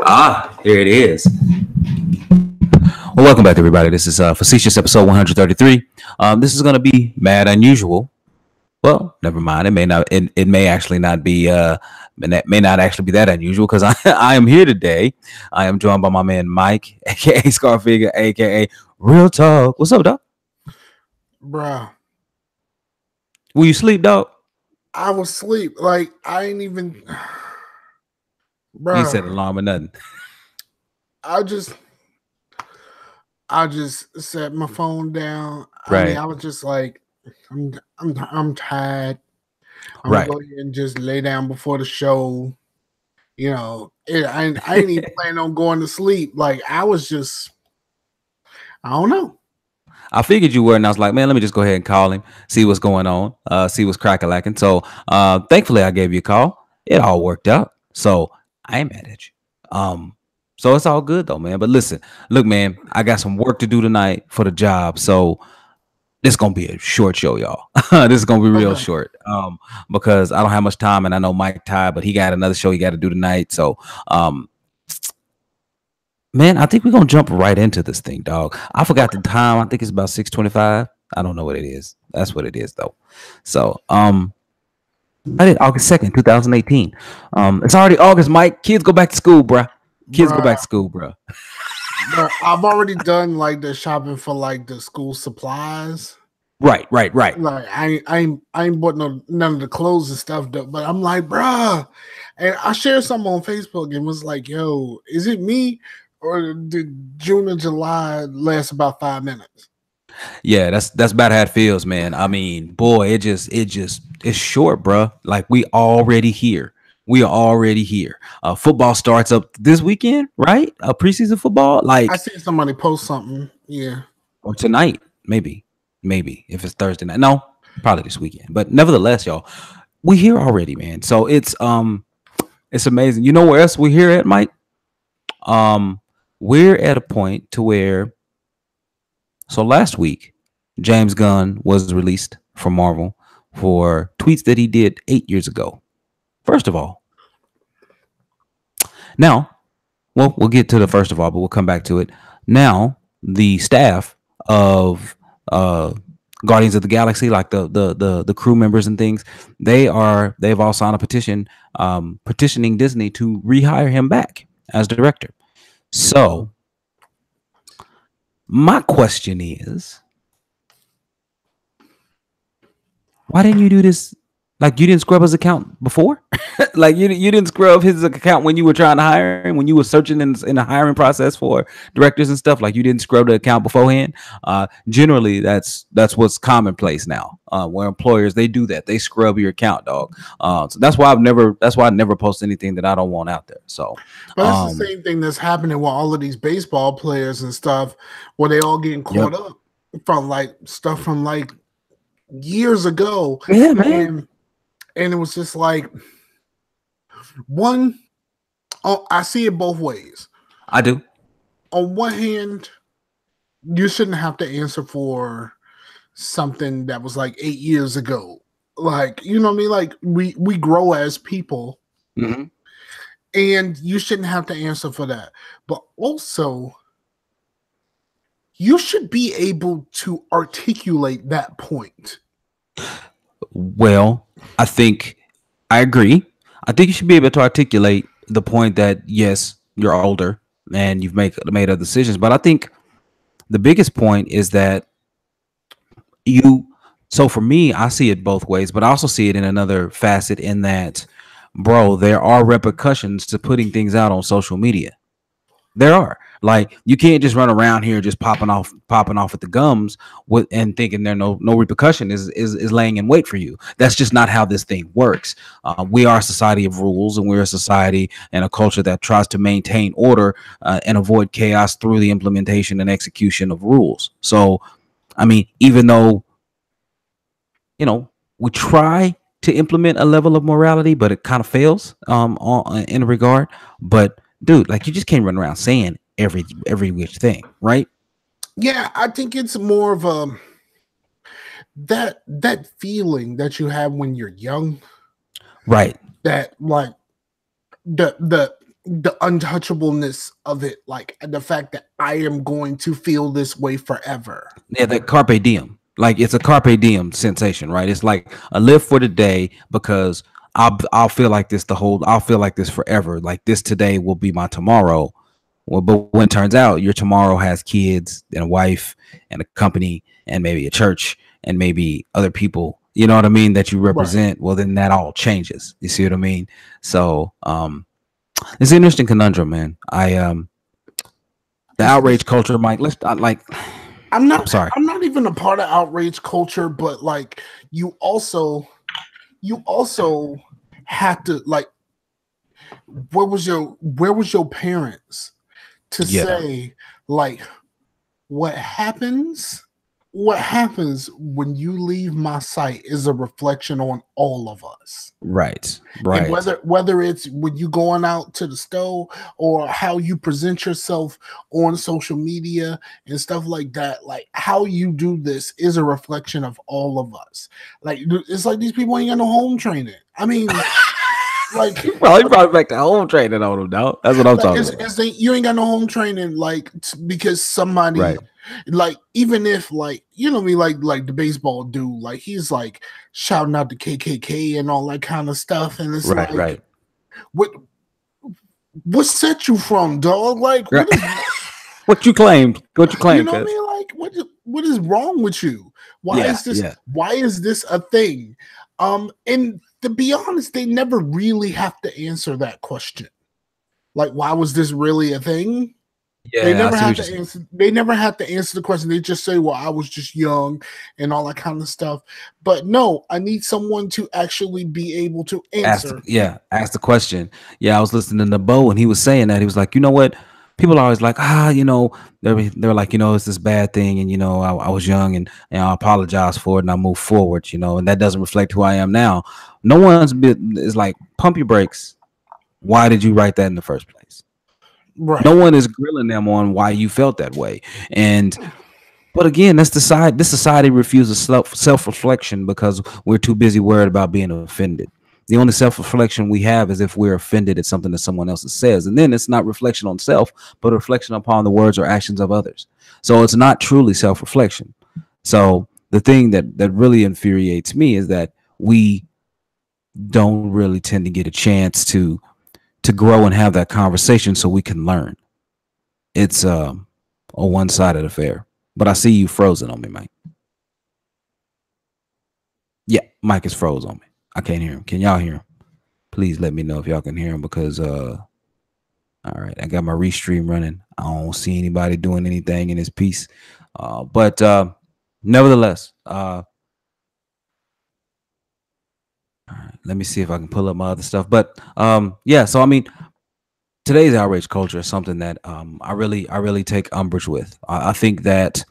Here it is. Well, welcome back, everybody. This is Facetious episode 133. This is going to be mad unusual. Well, never mind. It may not. It may actually not be. May not actually be that unusual because I am here today. I am joined by my man Mike, aka Scarfinger, aka Real Talk. What's up, dog? Bruh. Will you sleep, dog? I was asleep. Like I ain't even. Bruh. You said alarm or nothing. I just set my phone down. Right. I mean, I was just like, I'm tired. I'm Right. gonna go ahead and just lay down before the show. You know, I ain't even planning on going to sleep. Like I was just, I don't know. I figured you were, and I was like, man, let me just go ahead and call him, see what's going on, see what's crack-a-lacking. So, thankfully, I gave you a call. It all worked out. So, I ain't mad at you. So it's all good though, man. But listen, look, man, I got some work to do tonight for the job. So this is gonna be a short show, y'all. This is gonna be real short. Because I don't have much time, and I know Mike tired, but he got another show he got to do tonight. So man, I think we're gonna jump right into this thing, dog. I forgot the time. I think it's about 6:25. I don't know what it is. That's what it is though. So I did August 2nd, 2018. It's already August, Mike. Kids go back to school, bruh. Kids go back to school, bro. I've already done like the shopping for like the school supplies. Right. Like I ain't bought none of the clothes and stuff though. But I'm like, bruh. And I shared something on Facebook and was like, yo, is it me or did June and July last about 5 minutes? Yeah, that's about how it feels, man. I mean, boy, it's short, bro. Like we already here. We are already here. Football starts up this weekend, right? Preseason football. Like I see somebody post something, yeah. Or tonight, maybe if it's Thursday night. No, probably this weekend. But nevertheless, y'all, we here already, man. So it's amazing. You know where else we're here at, Mike? We're at a point to where. So last week, James Gunn was released from Marvel for tweets that he did 8 years ago. First of all, now, well, we'll get to the first of all, but we'll come back to it. Now, the staff of Guardians of the Galaxy, like the crew members and things, they've all signed a petition petitioning Disney to rehire him back as director. So, my question is, why didn't you do this? Like you didn't scrub his account before? Like you didn't scrub his account when you were trying to hire him, when you were searching in the hiring process for directors and stuff. Like you didn't scrub the account beforehand. Generally, that's what's commonplace now. Where employers they do that, they scrub your account, dog. So that's why I never post anything that I don't want out there. So, but that's the same thing that's happening with all of these baseball players and stuff, where they all getting caught up from like stuff from like years ago. Yeah, man. And it was just like, I see it both ways. I do. On one hand, you shouldn't have to answer for something that was like 8 years ago. Like, you know what I mean? Like, we grow as people. Mm-hmm. And you shouldn't have to answer for that. But also, you should be able to articulate that point. Well, I think I agree. I think you should be able to articulate the point that yes, you're older and you've made other decisions. But I think the biggest point is that so for me, I see it both ways, but I also see it in another facet in that, bro, there are repercussions to putting things out on social media. There are. Like you can't just run around here just popping off at the gums and thinking there no repercussion is laying in wait for you. That's just not how this thing works. We are a society of rules, and we're a society and a culture that tries to maintain order and avoid chaos through the implementation and execution of rules. So, I mean, even though we try to implement a level of morality, but it kind of fails in a regard. But dude, like you just can't run around saying every which thing, right? Yeah, I think it's more of that feeling that you have when you're young, right? That like the the untouchableness of it, like the fact that I am going to feel this way forever. Yeah, the carpe diem. Like it's a carpe diem sensation, right? It's like a live for the day because I'll feel like this I'll feel like this forever. Like this today will be my tomorrow. Well, but when it turns out your tomorrow has kids and a wife and a company and maybe a church and maybe other people, you know what I mean, that you represent, well then that all changes. You see what I mean? So it's an interesting conundrum, man. The outrage culture, Mike. I'm sorry. I'm not even a part of outrage culture, but like you also had to like, where was your parents to say like what happens when you leave my sight is a reflection on all of us. Right. And whether it's when you going out to the store or how you present yourself on social media and stuff like that, like how you do this is a reflection of all of us. Like it's like these people ain't got no home training. I mean, like well, you brought back the home training on them, though. That's what I'm talking about. You ain't got no home training, like because somebody. Right. Like even if like you know me like the baseball dude, like he's like shouting out the KKK and all that kind of stuff, and it's right. What set you from, dog? Like what you claimed? What you claimed? You know what I mean? Like what is wrong with you? Why is this? Yeah. Why is this a thing? And to be honest, they never really have to answer that question. Like, why was this really a thing? Yeah, they never had to answer. They never had to answer the question. They just say, "Well, I was just young," and all that kind of stuff. But no, I need someone to actually be able to answer. Ask the question. Yeah, I was listening to Bo, and he was saying that he was like, you know what? People are always like, you know, they're like, you know, it's this bad thing, and you know, I was young, and I apologize for it, and I move forward, you know, and that doesn't reflect who I am now. No one's is like, pump your brakes. Why did you write that in the first place? Right. No one is grilling them on why you felt that way. But again, this society refuses self-reflection because we're too busy worried about being offended. The only self-reflection we have is if we're offended at something that someone else says. And then it's not reflection on self, but reflection upon the words or actions of others. So it's not truly self-reflection. So the thing that really infuriates me is that we don't really tend to get a chance to grow and have that conversation so we can learn. It's a one-sided affair. But I see you frozen on me, Mike. Yeah, Mike is froze on me. I can't hear him. Can y'all hear him? Please let me know if y'all can hear him because all right, I got my Restream running. I don't see anybody doing anything in this piece. But nevertheless, all right, let me see if I can pull up my other stuff. But yeah, so I mean, today's outrage culture is something that I really take umbrage with. I think that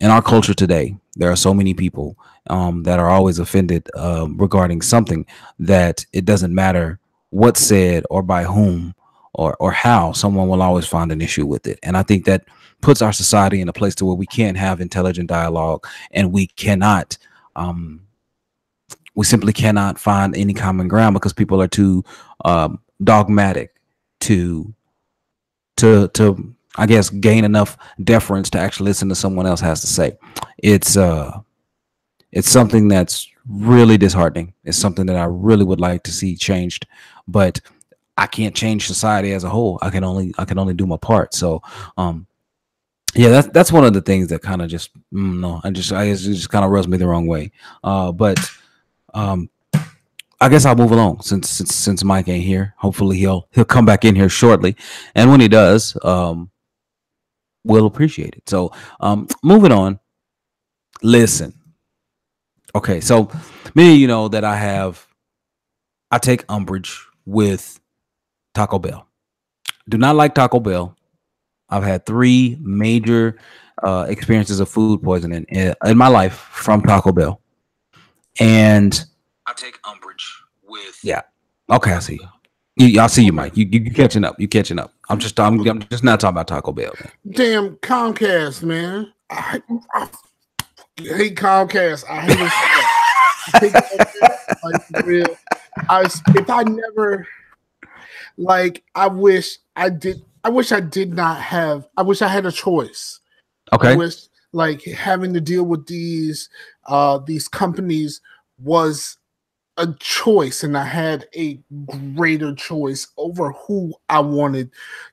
in our culture today, there are so many people that are always offended regarding something that it doesn't matter what's said or by whom or how, someone will always find an issue with it. And I think that puts our society in a place to where we can't have intelligent dialogue, and we cannot we simply cannot find any common ground because people are too dogmatic to I guess gain enough deference to actually listen to someone else has to say. It's something that's really disheartening. It's something that I really would like to see changed, but I can't change society as a whole. I can only do my part. So yeah, that's one of the things that kind of just it just kind of rubs me the wrong way. But I guess I'll move along since Mike ain't here. Hopefully he'll come back in here shortly, and when he does, we'll appreciate it. So moving on. Listen. Okay, so many of you know that I take umbrage with Taco Bell. Do not like Taco Bell. I've had 3 major experiences of food poisoning in my life from Taco Bell, and I take umbrage with. Yeah. Okay, I see you. I see you, Mike. You catching up. You catching up. I'm just not talking about Taco Bell, man. Damn Comcast, man. I hate Comcast. I hate it. Like, for real. Like I wish I did. I wish I did not have. I wish I had a choice. Okay. I wish like having to deal with these companies was a choice, and I had a greater choice over who I wanted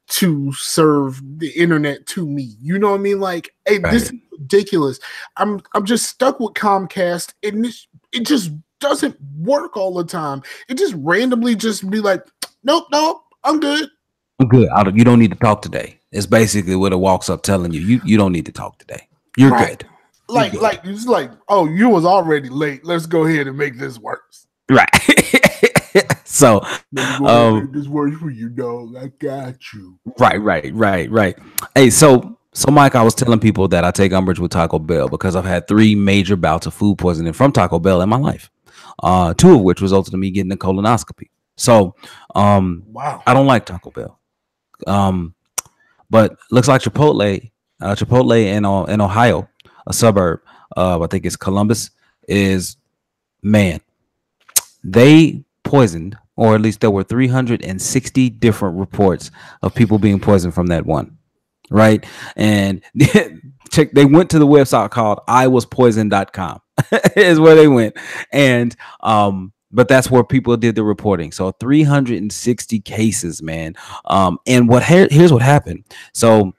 to serve the internet to me. You know what I mean? Like, hey, this is ridiculous. I'm just stuck with Comcast, and it just doesn't work all the time. It just randomly just be like, nope, I'm good. I'm good. You don't need to talk today. It's basically what it walks up telling you. You don't need to talk today. You're good. Like it's like, oh, you was already late. Let's go ahead and make this worse. Right. So make this work for you, dog. I got you. Right. Hey, so Mike, I was telling people that I take umbrage with Taco Bell because I've had 3 major bouts of food poisoning from Taco Bell in my life. 2 of which resulted in me getting a colonoscopy. So wow. I don't like Taco Bell. But looks like Chipotle in Ohio, a suburb of I think it's Columbus, is, man, they poisoned, or at least there were 360 different reports of people being poisoned from that one, right? And they went to the website called iwaspoisoned.com is where they went. And but that's where people did the reporting. So 360 cases, man. And here's what happened. So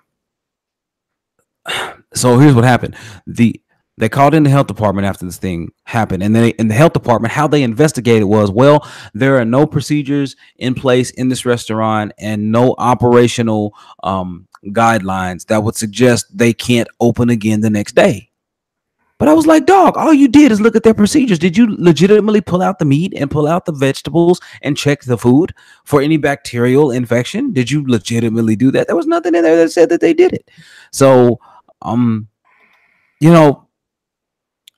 here's what happened. They called in the health department after this thing happened, and in the health department, how they investigated was, well, there are no procedures in place in this restaurant and no operational guidelines that would suggest they can't open again the next day. But I was like, dog, all you did is look at their procedures. Did you legitimately pull out the meat and pull out the vegetables and check the food for any bacterial infection? Did you legitimately do that? There was nothing in there that said that they did it. So, you know,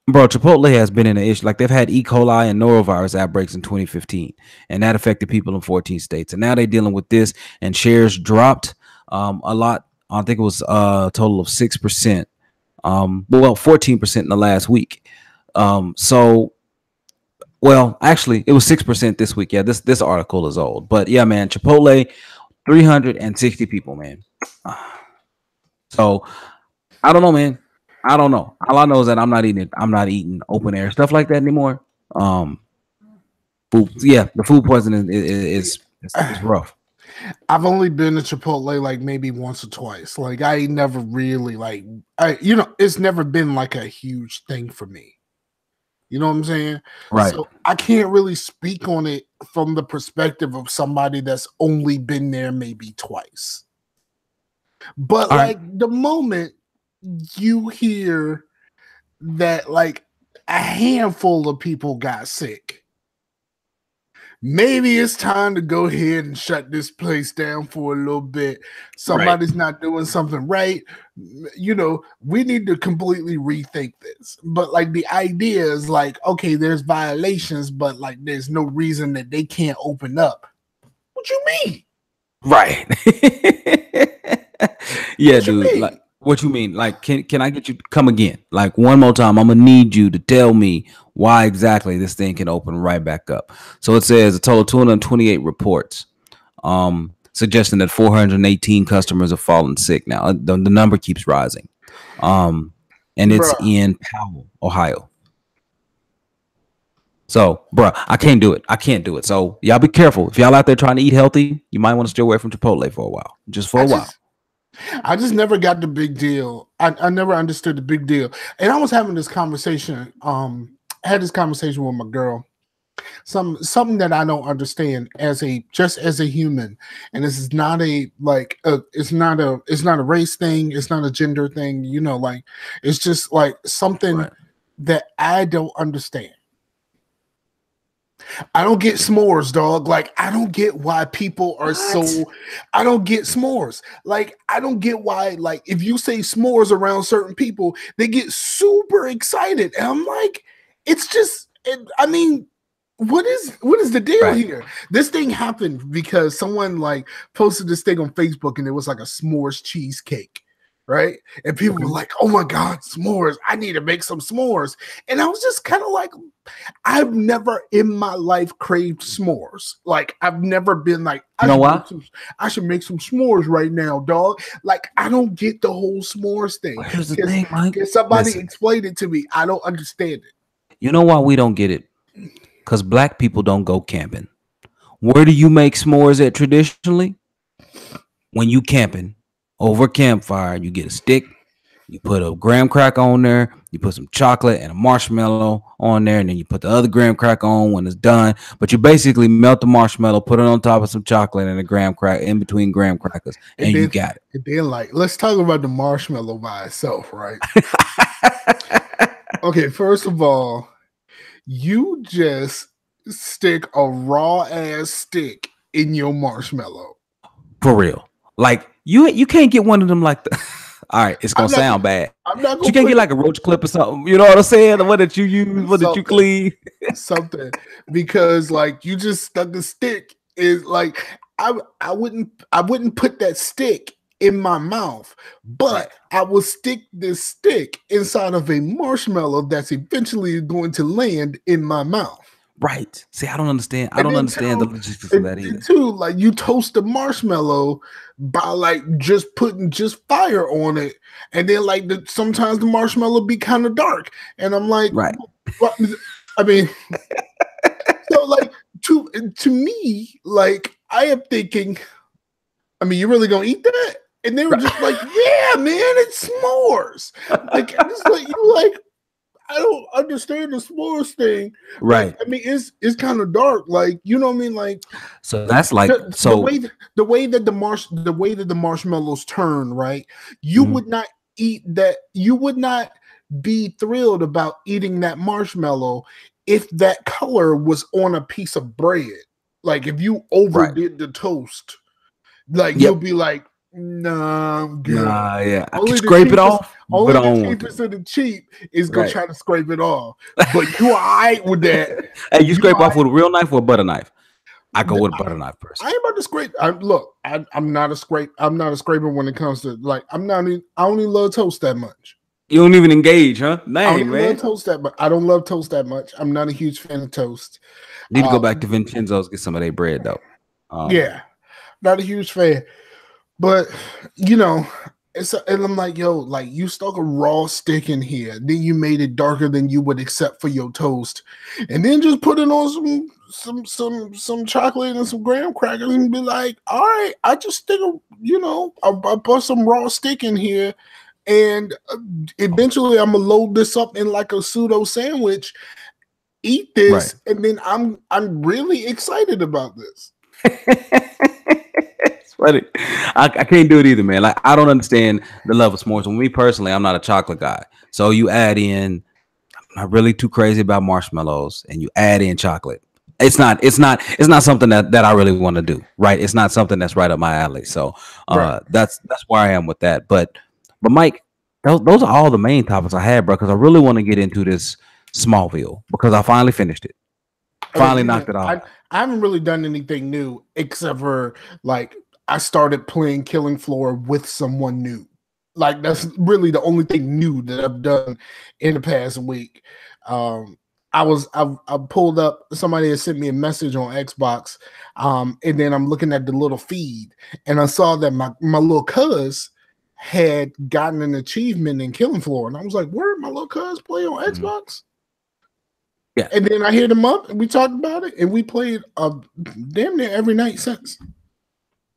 bro, Chipotle has been in an issue. Like, they've had E. coli and norovirus outbreaks in 2015, and that affected people in 14 states. And now they're dealing with this, and shares dropped a lot. I think it was a total of 6%. 14% in the last week. Actually, it was 6% this week. Yeah, this article is old, but yeah, man, Chipotle, 360 people, man. So I don't know, man. I don't know. All I know is that I'm not eating open air stuff like that anymore. The food poisoning is rough. I've only been to Chipotle like maybe once or twice. Like, I never really it's never been like a huge thing for me. You know what I'm saying? Right. So I can't really speak on it from the perspective of somebody that's only been there maybe twice. But the moment you hear that like a handful of people got sick, maybe it's time to go ahead and shut this place down for a little bit. Somebody's not doing something right. You know, we need to completely rethink this. But like, the idea is like, okay, there's violations, but like there's no reason that they can't open up. What you mean? Right. Yeah, dude. Like, what you mean? Like, can I get you to come again? Like, one more time, I'm gonna need you to tell me why exactly this thing can open right back up. So it says a total of 228 reports, suggesting that 418 customers have fallen sick. Now the number keeps rising, and it's in Powell, Ohio. So, I can't do it. So y'all be careful. If y'all out there trying to eat healthy, you might want to stay away from Chipotle for a while, just for a while. I just never got the big deal. I never understood the big deal. And I was having this conversation. I had this conversation with my girl. Something that I don't understand as a human. And this is not it's not a race thing. It's not a gender thing. You know, like, it's just like something that I don't understand. I don't get s'mores, dog. Like, I don't get why people are I don't get s'mores. Like, I don't get why, like, if you say s'mores around certain people, they get super excited. And I'm like, it's just, I mean, what is the deal here? This thing happened because someone like posted this thing on Facebook, and it was like a s'mores cheesecake. right? And people were like, "Oh my god, s'mores! I need to make some s'mores." And I was just kind of like, I've never in my life craved s'mores. Like I've never been like, You know why? I should make some s'mores right now, dog. Like I don't get the whole s'mores thing. Well, here's the thing, Mike. Can somebody explain it to me? I don't understand it. You know why we don't get it? Because black people don't go camping. Where do you make s'mores at traditionally? When you camping over a campfire, you get a stick, you put a graham cracker on there, you put some chocolate and a marshmallow on there, and then you put the other graham cracker on when it's done. But you basically melt the marshmallow, put it on top of some chocolate and a graham cracker in between graham crackers, and you got it. And then, like, let's talk about the marshmallow by itself, right? Okay, first of all, you just stick a raw ass stick in your marshmallow. For real. Like you can't get one of them like the all right, it's gonna sound bad. You can't get like a roach clip or something. You know what I'm saying? What did you use? What did you clean? Something. Because like you just stuck a stick is like I wouldn't put that stick in my mouth, but I will stick this stick inside of a marshmallow that's eventually going to land in my mouth. Right. See, I don't understand. I don't understand the logistics of that either. Too, like you toast the marshmallow by like just putting just fire on it, and then like sometimes the marshmallow be kind of dark, and I'm like, right. What? I mean, so like to me, like I am thinking, I mean, you really gonna eat that? And they were just like, yeah, man, it's s'mores. Like, it's like you like, I don't understand the s'mores thing. Right. Like, I mean, it's kind of dark. Like, you know what I mean? Like, so that's like the way that the marshmallows turn, right? You would not eat that. You would not be thrilled about eating that marshmallow if that color was on a piece of bread. Like, if you overdid the toast, like you'll be like, nah, I'm good. Nah, yeah. I can scrape it off. Only the cheapest of the cheap is gonna try to scrape it off. But you all right with that. Hey, you scrape off with a real knife or a butter knife? I go with a butter knife person. I ain't about to scrape. I'm not a scraper when it comes to like I don't even love toast that much. You don't even engage, huh? Dang, man. Love toast that much. I don't love toast that much. I'm not a huge fan of toast. Need to go back to Vincenzo's, get some of their bread though. Yeah, not a huge fan. But you know, and I'm like, yo, like you stuck a raw stick in here, then you made it darker than you would accept for your toast, and then just put it on some chocolate and some graham crackers and be like, all right, I just stick I put some raw stick in here, and eventually I'm gonna load this up in like a pseudo sandwich, eat this, and then I'm really excited about this. Funny. I can't do it either, man. Like I don't understand the love of s'mores. For me personally, I'm not a chocolate guy. So you add in, I'm not really too crazy about marshmallows, and you add in chocolate. It's not something that I really want to do. Right? It's not something that's right up my alley. So that's where I am with that. But Mike, those are all the main topics I had, bro. Because I really want to get into this Smallville because I finally finished it. Finally knocked it off. I haven't really done anything new except for like I started playing Killing Floor with someone new. Like that's really the only thing new that I've done in the past week. I pulled up, somebody had sent me a message on Xbox, and then I'm looking at the little feed, and I saw that my little cuz had gotten an achievement in Killing Floor, and I was like, "Where my little cuz play on Xbox?" Yeah, and then I hit him up, and we talked about it, and we played damn near every night since.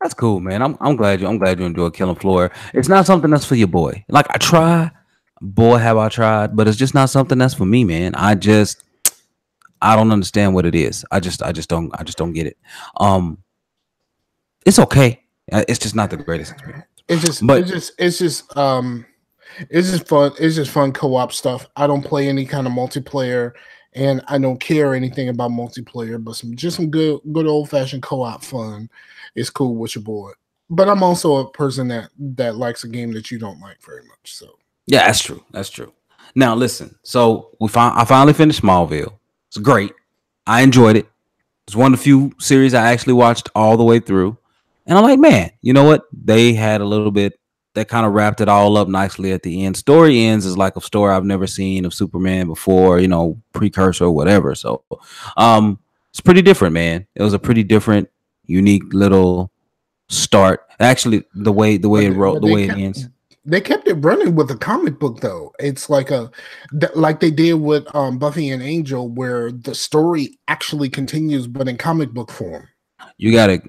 That's cool, man. I'm glad you enjoy Killing Floor. It's not something that's for your boy. Like I try, boy, have I tried, but it's just not something that's for me, man. I don't understand what it is. I just don't get it. It's okay. It's just not the greatest experience. It's just fun. It's just fun co-op stuff. I don't play any kind of multiplayer, and I don't care anything about multiplayer, but some good old fashioned co-op fun is cool with your boy. But I'm also a person that likes a game that you don't like very much. So yeah, that's true. That's true. Now listen. So I finally finished Smallville. It's great. I enjoyed it. It's one of the few series I actually watched all the way through. And I'm like, man, you know what? They had a little bit that kind of wrapped it all up nicely at the end. Story ends is like a story I've never seen of Superman before, you know, precursor or whatever. So it's pretty different, man. It was a pretty different, unique little start. Actually, the way it wrote, the way it ends. They kept it running with a comic book, though. It's like like they did with Buffy and Angel, where the story actually continues, but in comic book form. You gotta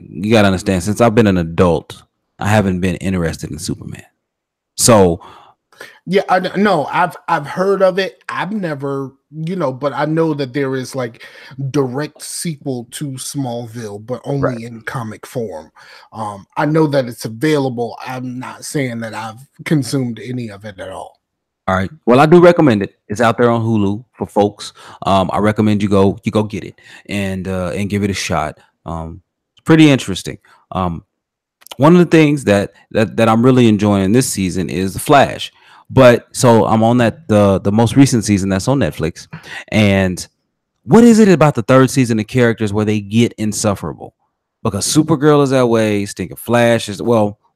understand. Since I've been an adult, I haven't been interested in Superman. So yeah, I've heard of it. I've never, but I know that there is like direct sequel to Smallville, but only in comic form. I know that it's available. I'm not saying that I've consumed any of it at all. All right. Well, I do recommend it. It's out there on Hulu for folks. I recommend you go get it and give it a shot. It's pretty interesting. One of the things that I'm really enjoying this season is The Flash. But so I'm on the most recent season that's on Netflix. And what is it about the third season of characters where they get insufferable? Because Supergirl is that way. Stinking Flash is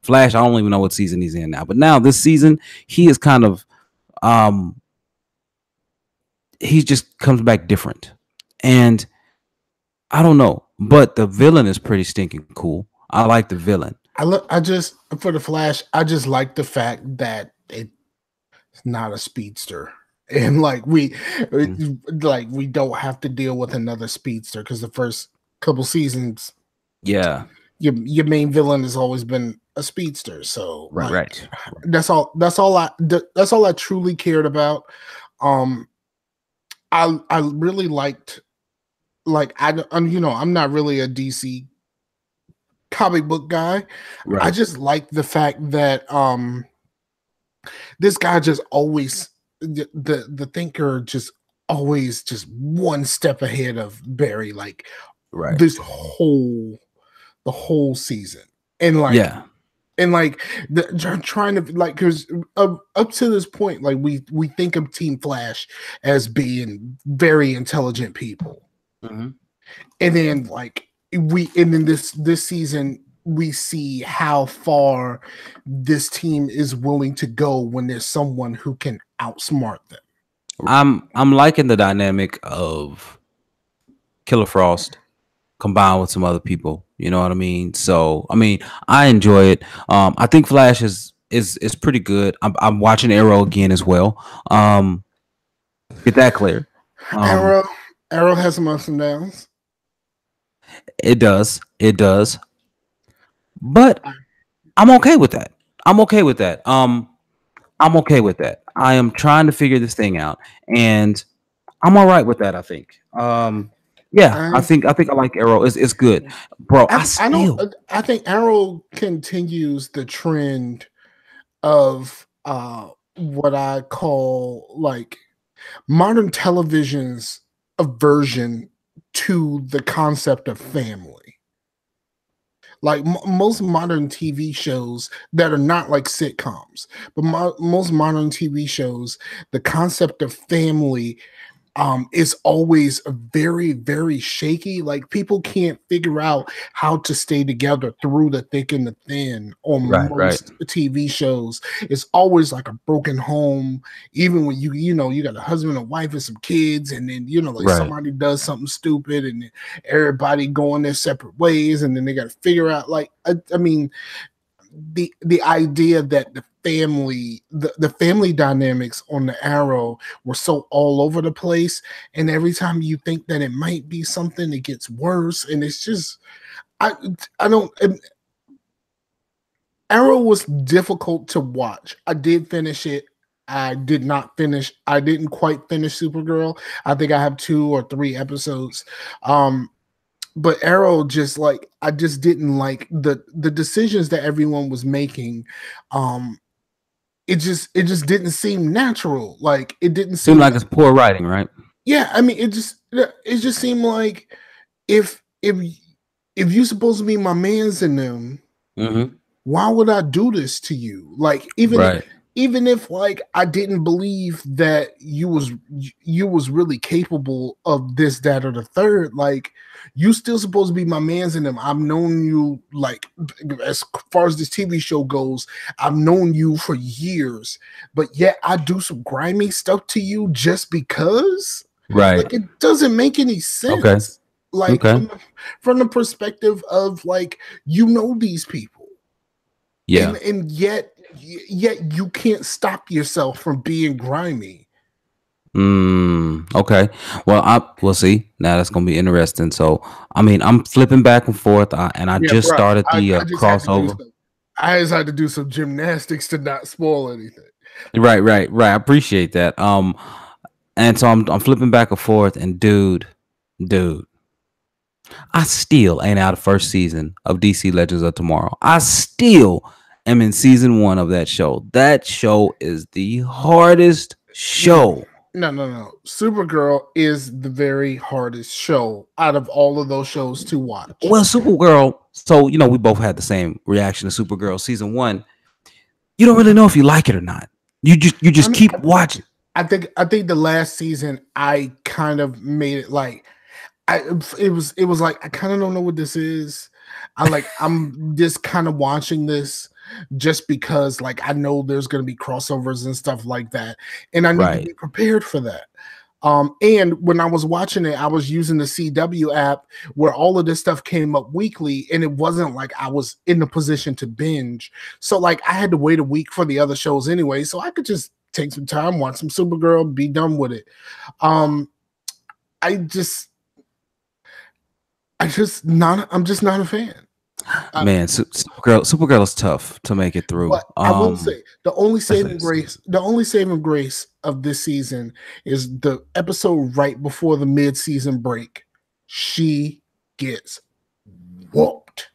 Flash. I don't even know what season he's in now. But now this season, he is kind of he just comes back different. And I don't know. But the villain is pretty stinking cool. I like the villain. For the Flash, I just like the fact that it's not a speedster, and like we don't have to deal with another speedster, because the first couple seasons, your main villain has always been a speedster. So right. That's all I truly cared about. I really liked, I'm not really a DC comic book guy. Right. I just like the fact that this guy just always the thinker just always just one step ahead of Barry, like the whole season. And trying to because up to this point, like we think of Team Flash as being very intelligent people. Mm-hmm. And then this season we see how far this team is willing to go when there's someone who can outsmart them. I'm liking the dynamic of Killer Frost combined with some other people. You know what I mean? So I mean, I enjoy it. I think Flash is pretty good. I'm watching Arrow again as well. Get that clear. Arrow has some ups and downs. It does. But I'm okay with that. I'm okay with that. I am trying to figure this thing out, and I'm all right with that, I think. I think I like Arrow. It's good. Bro, I think Arrow continues the trend of what I call like modern television's aversion to the concept of family. Like most modern TV shows that are not like sitcoms, but most modern TV shows, the concept of family is always very, very shaky. Like people can't figure out how to stay together through the thick and the thin on most TV shows. It's always like a broken home, even when you got a husband and wife and some kids, and then somebody does something stupid and then everybody going their separate ways, and then they got to figure out I mean the idea that the family dynamics on the Arrow were so all over the place, and every time you think that it might be something, it gets worse, and it's just Arrow was difficult to watch. I did finish it. I didn't quite finish Supergirl. I think I have 2 or 3 episodes. But Arrow I just didn't like the decisions that everyone was making. It just didn't seem natural. Like it didn't seem like it's poor writing, right? Yeah, I mean it just seemed like if you're supposed to be my mans in them, why would I do this to you? Like even even if like I didn't believe that you was really capable of this, that, or the third, like you still supposed to be my man's in them. I've known you like as far as this TV show goes, I've known you for years, but yet I do some grimy stuff to you just because. Right. Like it doesn't make any sense. Okay. Like Okay. from the perspective of like you know these people. Yeah. And yet you can't stop yourself from being grimy. Okay. Well, we'll see. Now that's gonna be interesting. So, I mean, I'm flipping back and forth, and I just bro, started the I just crossover. I just had to do some gymnastics to not spoil anything. Right. I appreciate that. And so I'm flipping back and forth, and dude, I still ain't out of first season of DC Legends of Tomorrow. I still am in season 1 of that show. That show is the hardest show. No. Supergirl is the very hardest show out of all of those shows to watch. Well, Supergirl, so you know, we both had the same reaction to Supergirl season 1. You don't really know if you like it or not. You just keep watching. I think the last season I kind of made it like it was like I kind of don't know what this is. I'm just kind of watching this just because like I know there's going to be crossovers and stuff like that, and I need to be prepared for that. And when I was watching it, I was using the CW app where all of this stuff came up weekly, and it wasn't like I was in the position to binge. So like I had to wait a week for the other shows anyway, so I could just take some time, watch some Supergirl, be done with it. I'm just not a fan. Man, Supergirl is tough to make it through. But I will say the only saving grace of this season is the episode right before the mid-season break. She gets whooped.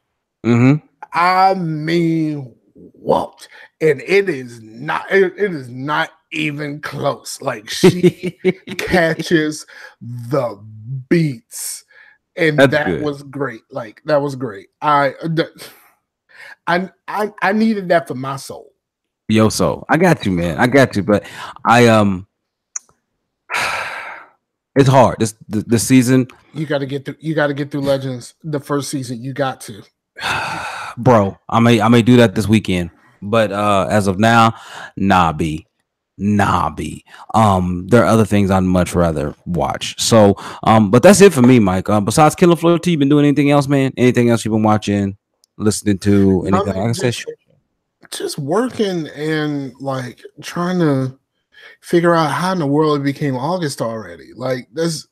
Mm-hmm. I mean whooped, and it is not even close. Like she catches the beats. And that was great. Like that was great. I needed that for my soul. Yo, so I got you, man. I got you, but it's hard. This season. You got to get through Legends. The first season, you got to. Bro, I may do that this weekend, but as of now, nah, B. There are other things I'd much rather watch. So, but that's it for me, Mike. Besides Killer Floor T, you been doing anything else, man? Anything else you've been watching, listening to, anything? Like I said, just working and like trying to figure out how in the world it became August already. Like this.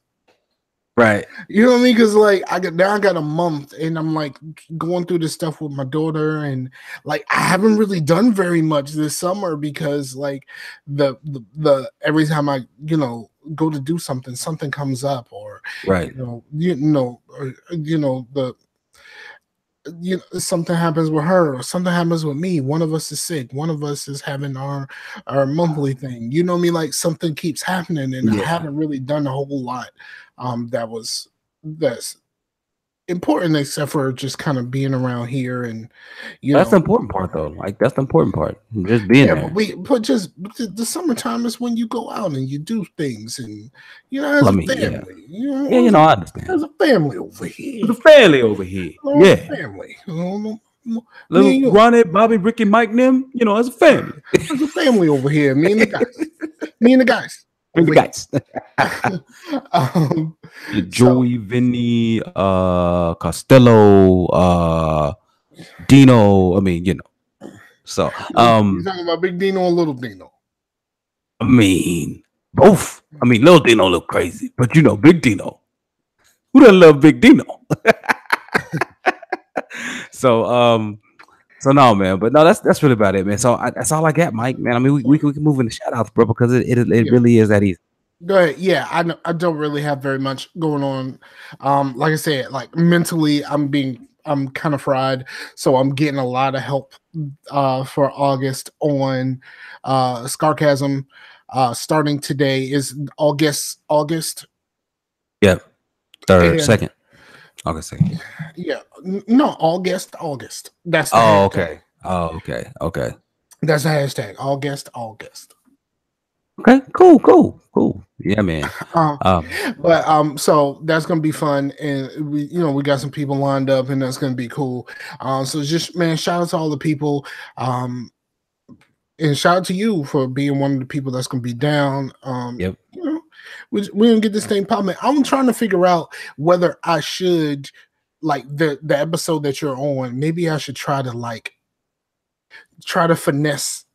Right. You know what I mean? Because like I got a month and I'm like going through this stuff with my daughter, and like I haven't really done very much this summer because like the every time I go to do something comes up, or something happens with her or something happens with me. One of us is sick. One of us is having our monthly thing. You know what I mean? Like something keeps happening, and I haven't really done a whole lot. That's important, except for just kind of being around here, and that's the important part, though. Like that's the important part, just being there. But just the summertime is when you go out and you do things, and as a family, I understand. There's a family over here. There's a family over here. Family. Little Ronnie, Bobby, Ricky, Mike, them. As a family. There's a family over here. Me and the guys. Joey, Vinny, Costello, Dino. I mean, So, you talking about Big Dino or Little Dino? I mean, both. I mean, Little Dino look crazy, but Big Dino. Who doesn't love Big Dino? So no, man. But no, that's really about it, man. So that's all I got, Mike. Man, I mean, we can move into shoutouts, bro, because it really is that easy. Go ahead. Yeah, I don't really have very much going on. Like I said, like mentally, I'm kind of fried, so I'm getting a lot of help for August on Scarcasm. Starting today is August. Yeah, second. August 2nd. Yeah, no, August. That's okay. Oh, okay. That's a hashtag. All guest, all guest. Okay, cool. Yeah, man. Um, Um, so that's gonna be fun, and we got some people lined up, and that's gonna be cool. So just man, shout out to all the people, and shout out to you for being one of the people that's gonna be down. yep. We're gonna get this thing popping. I'm trying to figure out whether I should like the episode that you're on. Maybe I should try to finesse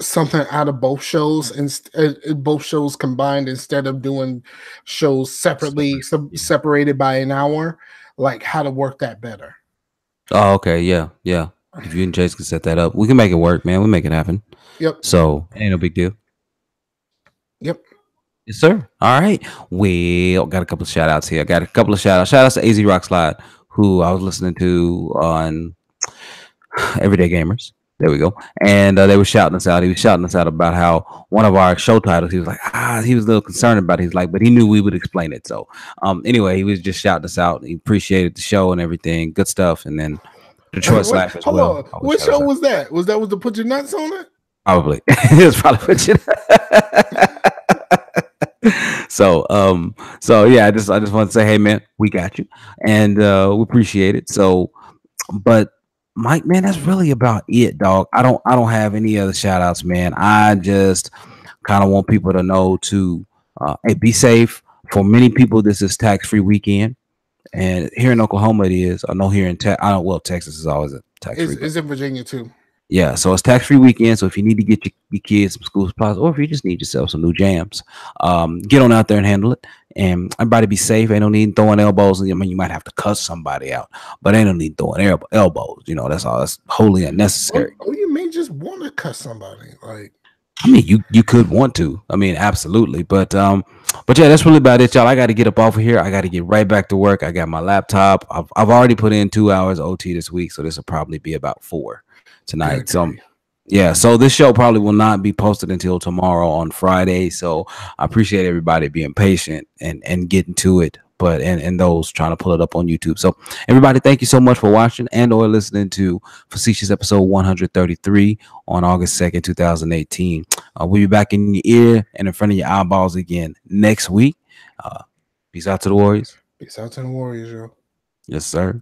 something out of both shows and both shows combined instead of doing shows separately, separated by an hour. Like how to work that better. Oh, okay, yeah. If you and Chase can set that up, we can make it work, man. We make it happen. Yep. So ain't no big deal. Yep. Yes, sir. All right. Well, got a couple of shout outs here. Got a couple of shout outs. Shout outs to AZ Rock Slide, who I was listening to on Everyday Gamers. There we go. And they were shouting us out. He was shouting us out about how one of our show titles, he was like, he was a little concerned about it. He's like, but he knew we would explain it. So anyway, he was just shouting us out. He appreciated the show and everything. Good stuff. And then Detroit Slap as well. What show was that? Was that with the Put Your Nuts on it? Probably. It was probably Put Your So yeah, I just want to say, hey man, we got you, and we appreciate it. So, but Mike, man, that's really about it, dog. I don't have any other shout outs, man. I just kind of want people to know to hey, be safe. For many people, this is tax-free weekend, and here in Oklahoma it is. I know here in Texas is always a tax-free. It's in Virginia too. Yeah, so it's tax-free weekend. So if you need to get your kids some school supplies, or if you just need yourself some new jams, get on out there and handle it. And everybody be safe. Ain't no need throwing elbows. I mean, you might have to cuss somebody out, but ain't no need throwing elbows. You know, that's all. That's wholly unnecessary. Or you may just want to cuss somebody. Like, I mean, you could want to. I mean, absolutely. But yeah, that's really about it, y'all. I got to get up off of here. I got to get right back to work. I got my laptop. I've already put in 2 hours OT this week, so this will probably be about 4 tonight. Okay. So yeah, so this show probably will not be posted until tomorrow on Friday. So I appreciate everybody being patient and getting to it, but and those trying to pull it up on YouTube. So everybody, thank you so much for watching and or listening to Facetious episode 133 on August 2nd, 2018. We'll be back in your ear and in front of your eyeballs again next week. Peace out to the Warriors. Peace out to the Warriors, yo. Yes, sir.